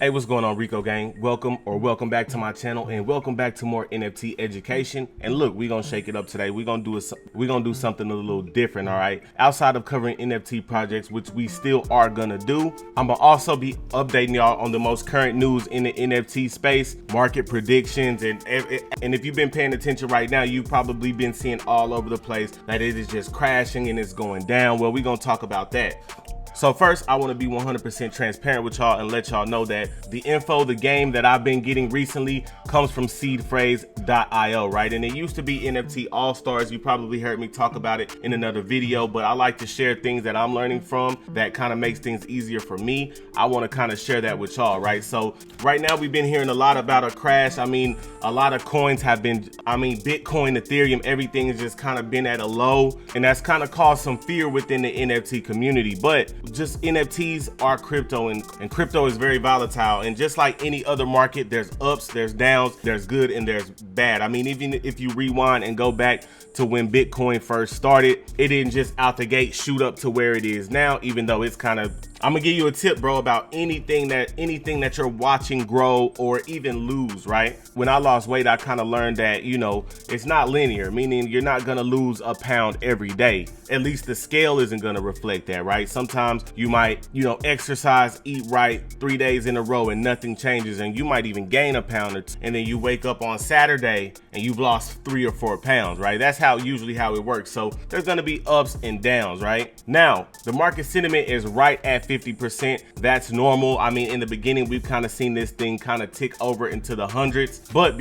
Hey, what's going on, Rico gang? Welcome back to my channel, and welcome back to more NFT education. And look, we're gonna shake it up today. We're gonna do something a little different, all right? Outside of covering NFT projects, which we still are gonna do, I'm gonna also be updating y'all on the most current news in the NFT space, market predictions, and if you've been paying attention right now, you've probably been seeing all over the place that it is just crashing and it's going down. Well, we're gonna talk about that. So first, I want to be 100% transparent with y'all and let y'all know that the info, the game that I've been getting recently comes from seedphrase.io, right? And it used to be NFT All-Stars. You probably heard me talk about it in another video, but I like to share things that I'm learning from that kind of makes things easier for me. I want to kind of share that with y'all, right? So right now we've been hearing a lot about a crash. I mean, a lot of coins have been, Bitcoin, Ethereum, everything has just kind of been at a low, and that's kind of caused some fear within the NFT community. But just NFTs are crypto, and crypto is very volatile, and just like any other market, there's ups, there's downs, there's good and there's bad. I mean, even if you rewind and go back to when Bitcoin first started, it didn't just out the gate shoot up to where it is now, even though it's kind of, I'm gonna give you a tip, bro, about anything that you're watching grow or even lose, right? When I lost weight, I kind of learned that, you know, it's not linear, meaning you're not gonna lose a pound every day. At least the scale isn't gonna reflect that, right? Sometimes you might, exercise, eat right 3 days in a row and nothing changes, and you might even gain a pound or two, and then you wake up on Saturday and you've lost 3 or 4 pounds, right? That's usually how it works. So there's gonna be ups and downs, right? Now, the market sentiment is right at 50%. That's normal. I mean, in the beginning, we've kind of seen this thing kind of tick over into the hundreds. But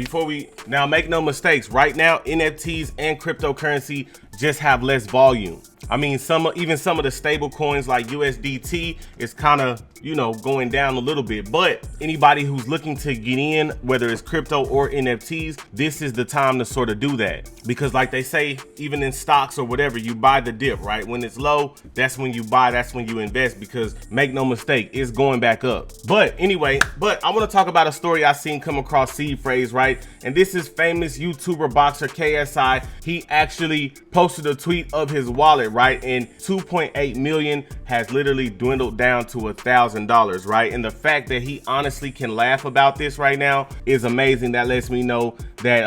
now make no mistakes, right now, NFTs and cryptocurrency just have less volume. I mean, even some of the stable coins like USDT is kind of, going down a little bit. But anybody who's looking to get in, whether it's crypto or NFTs, this is the time to sort of do that. Because like they say, even in stocks or whatever, you buy the dip, right? When it's low, that's when you buy, that's when you invest, because make no mistake, it's going back up. But anyway, I want to talk about a story I seen come across Seed Phrase, right? And this is famous YouTuber boxer KSI. He actually posted a tweet of his wallet, right? And 2.8 million has literally dwindled down to $1,000, right? And the fact that he honestly can laugh about this right now is amazing. That lets me know that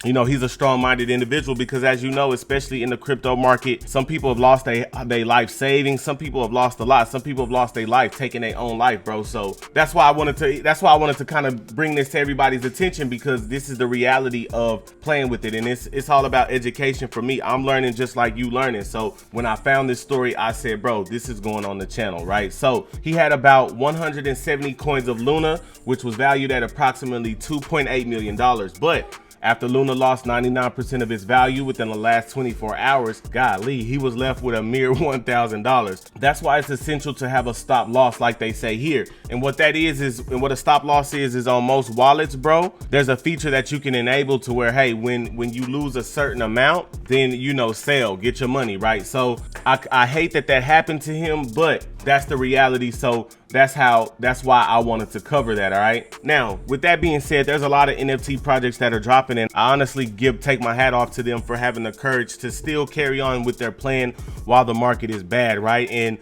he's a strong-minded individual, because as you know, especially in the crypto market, some people have lost their life savings, some people have lost a lot, some people have lost their life, taking their own life, bro. So that's why I wanted to kind of bring this to everybody's attention, because this is the reality of playing with it, and it's all about education for me. I'm learning just like you learning. So when I found this story, I said, bro, this is going on the channel, right? So he had about 170 coins of Luna, which was valued at approximately $2.8 million. But after Luna lost 99% of its value within the last 24 hours, golly, he was left with a mere $1,000. That's why it's essential to have a stop loss, like they say here. And what that is what a stop loss is on most wallets, bro, there's a feature that you can enable to where, hey, when you lose a certain amount, then, sell, get your money, right? So I hate that happened to him, but that's the reality. So that's why I wanted to cover that. All right. Now, with that being said, there's a lot of NFT projects that are dropping, and I honestly take my hat off to them for having the courage to still carry on with their plan while the market is bad, right? And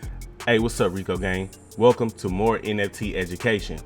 hey, what's up, Rico gang? Welcome to more NFT education.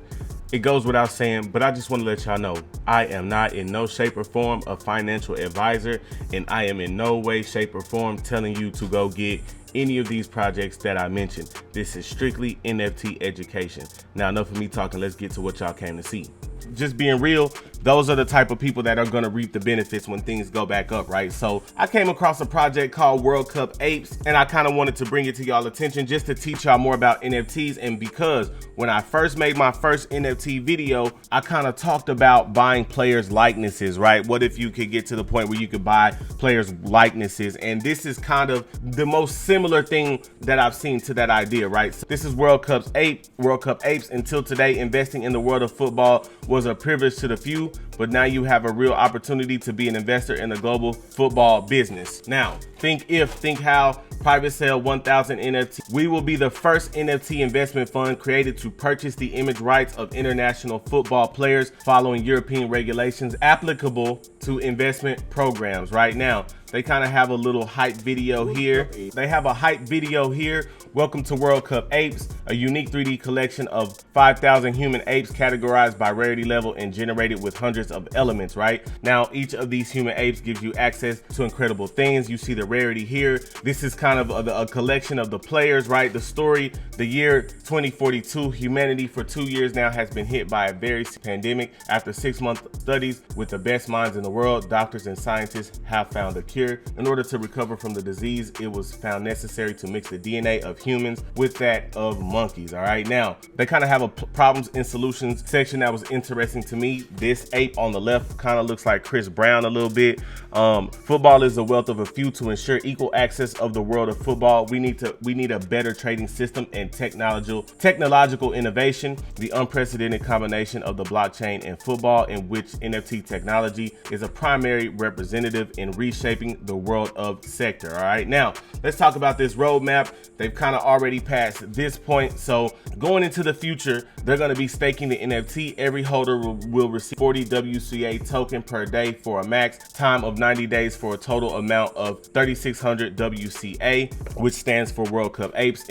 It goes without saying, but I just want to let y'all know, I am not in no shape or form a financial advisor, and I am in no way, shape, or form telling you to go get any of these projects that I mentioned. This is strictly NFT education. Now, enough of me talking, let's get to what y'all came to see. Just being real, those are the type of people that are going to reap the benefits when things go back up, right? So I came across a project called WorldCupApes, and I kind of wanted to bring it to y'all attention just to teach y'all more about NFTs. And because when I first made my first NFT video, I kind of talked about buying players' likenesses, right? What if you could get to the point where you could buy players' likenesses? And this is kind of the most similar thing that I've seen to that idea, right? So this is WorldCupApes. Until today, investing in the world of football was a privilege to the few, but now you have a real opportunity to be an investor in the global football business. Now, think how. Private sale 1000 NFT. We will be the first NFT investment fund created to purchase the image rights of international football players following European regulations applicable to investment programs. Right now, they kind of have a little hype video here. They have a hype video here. Welcome to WorldCupApes, a unique 3D collection of 5,000 human apes categorized by rarity level and generated with hundreds of elements, right? Now, each of these human apes gives you access to incredible things. You see the rarity here. This is kind of a collection of the players, right? The story, the year 2042, humanity for 2 years now has been hit by a very pandemic. After 6-month studies with the best minds in the world, doctors and scientists have found a cure. In order to recover from the disease, it was found necessary to mix the DNA of humans with that of monkeys. All right, now they kind of have a problems and solutions section that was interesting to me. This ape on the left kind of looks like Chris Brown a little bit. Football is the wealth of a few. To ensure equal access of the world of football, we need a better trading system and technological innovation. The unprecedented combination of the blockchain and football, in which NFT technology is a primary representative in reshaping the world of sector. All right, now let's talk about this roadmap. They've kind of already passed this point, so going into the future, they're going to be staking the NFT. Every holder will receive 40 WCA token per day for a max time of 90 days for a total amount of 3,600 WCA, which stands for WorldCupApes.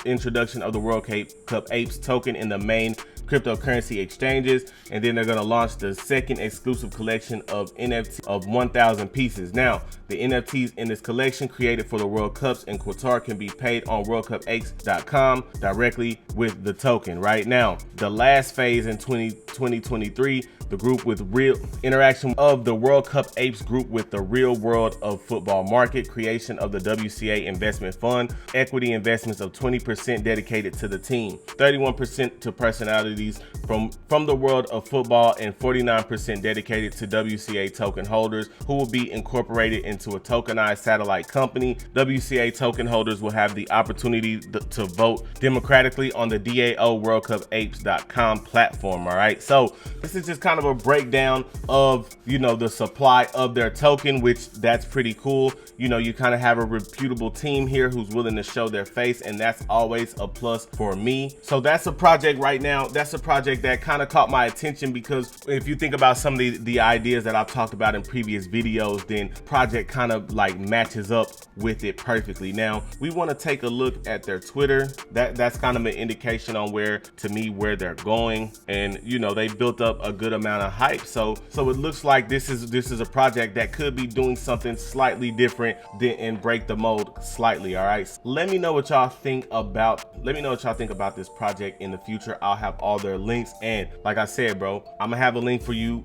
Introduction of the WorldCupApes token in the main cryptocurrency exchanges, and then they're going to launch the second exclusive collection of NFT of 1,000 pieces. Now, the NFTs in this collection created for the World Cups in Qatar can be paid on WorldCupApes.com directly with the token. Right now, the last phase in 2023, the group with real interaction of the WorldCupApes group with the real world of football market, creation of the WCA investment fund, equity investments of 20% dedicated to the team, 31% to personalities from the world of football, and 49% dedicated to WCA token holders who will be incorporated into a tokenized satellite company. WCA token holders will have the opportunity to vote democratically on the DAO WorldCupApes.com platform. All right, so this is just kind of a breakdown of, you know, the supply of their token, which that's pretty cool. You know, you kind of have a reputable team here who's willing to show their face, and that's always a plus for me. So that's a project right now. That's a project that kind of caught my attention, because if you think about some of the ideas that I've talked about in previous videos, then project kind of like matches up with it perfectly. Now we want to take a look at their Twitter. That's kind of an indication on where they're going, and you know, they built up a good amount of hype. So it looks like this is a project that could be doing something slightly different and break the mold slightly. All right, let me know what y'all think about this project in the future. I'll have all their links, and like I said, bro, I'm gonna have a link for you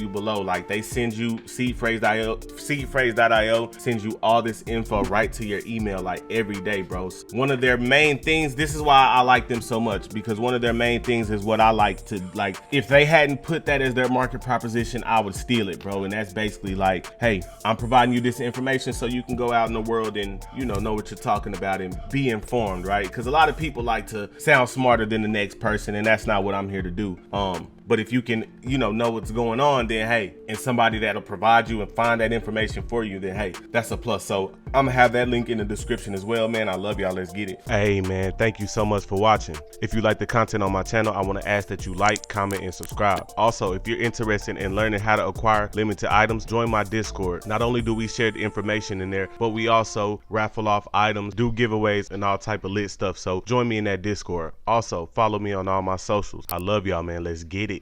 below. Like, they send you seedphrase.io sends you all this info right to your email, like every day, bro. One of their main things, this is why I like them so much, because one of their main things is what I like to, like, if they hadn't put that as their market proposition, I would steal it, bro. And that's basically like, hey, I'm providing you this information so you can go out in the world and, you know what you're talking about and be informed, right? Because a lot of people like to sound smarter than the next person, and that's not what I'm here to do. But if you can, know what's going on, then hey, and somebody that'll provide you and find that information for you, then hey, that's a plus. So I'm gonna have that link in the description as well, man. I love y'all. Let's get it. Hey, man, thank you so much for watching. If you like the content on my channel, I want to ask that you like, comment, and subscribe. Also, if you're interested in learning how to acquire limited items, join my Discord. Not only do we share the information in there, but we also raffle off items, do giveaways, and all type of lit stuff. So join me in that Discord. Also, follow me on all my socials. I love y'all, man. Let's get it.